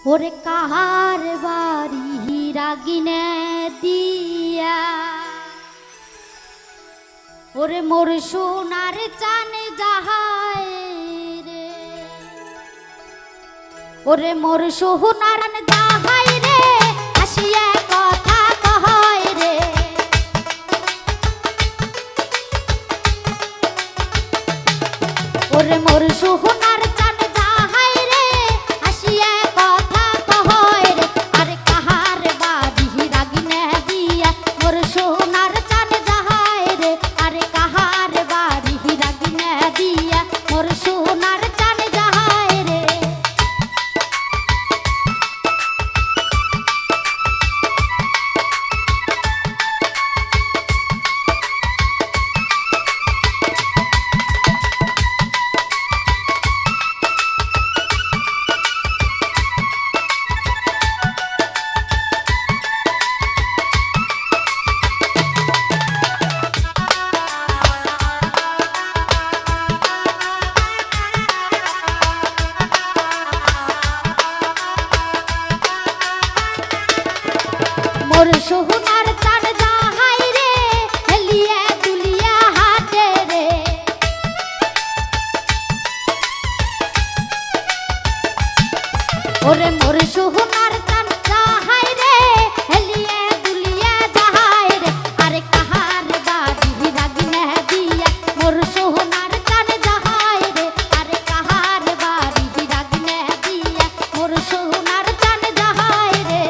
ওরে কাহার বাড়ি রাগিনে দিয়া ওরে মোর সোনার চানে যাহায় রে ওরে মোর সোনার যাহায় রে আসিয়া কথা কয় রে ওরে মোর সোনার চানে যাহায় রে আসিয়া কথা কয় রে আরে কাহার বাড়ি রাগিনে দিয়া মোর সোনার চানে যাহায় রে আরে কাহার বাড়ি রাগিনে দিয়া মোর সোনার চানে যাহায় রে মোর সোনার চান যাহাই রে হেলিয়া দুলিয়া হাতে রে ওরে মোর সোনার চান যাহাই রে হেলিয়া দুলিয়া যাহাই রে আরে কাহার বাড়ি রাগিনে দিয়া মোর সোনার চান যাহাই রে আরে কাহার বাড়ি রাগিনে দিয়া মোর সোনার চান যাহাই রে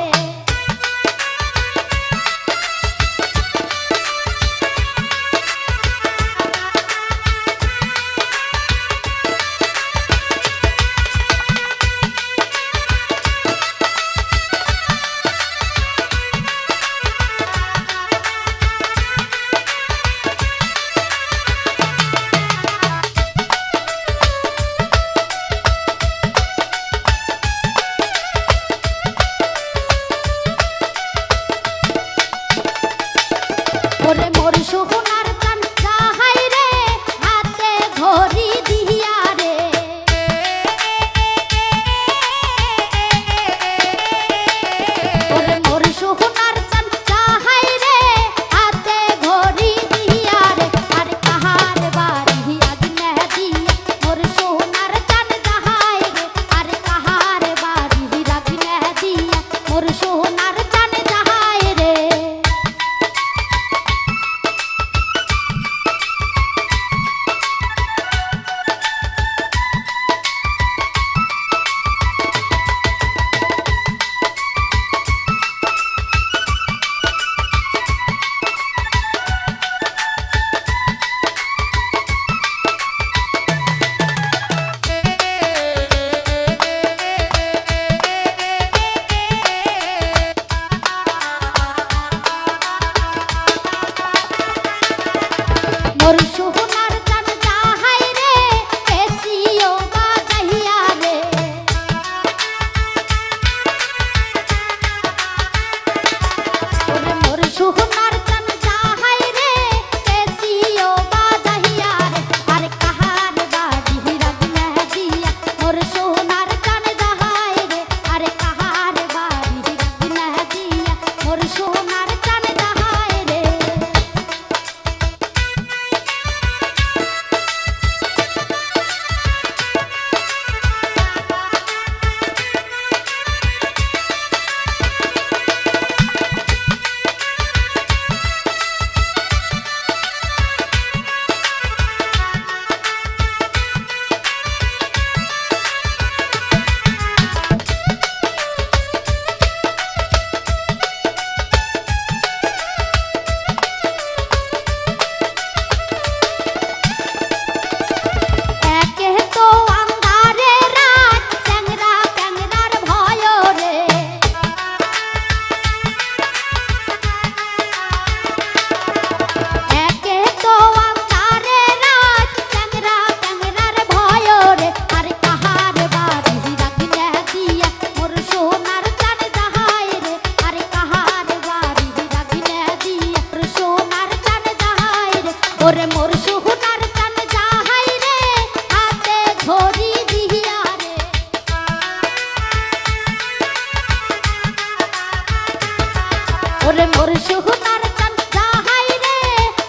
ওরে মোর সোনার চান যাহাই রে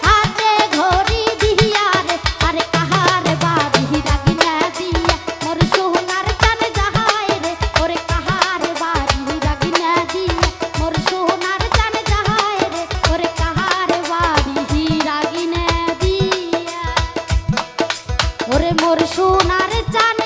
হাতে ঘড়ি দিয়া রে আরে কাহার বাড়ি রাগিনা দিয়া মোর সোনার চান যাহাই রে ওরে কাহার বাড়ি রাগিনা দিয়া মোর সোনার চান যাহাই রে ওরে কাহার বাড়ি রাগিনা দিয়া ওরে মোর সোনার চান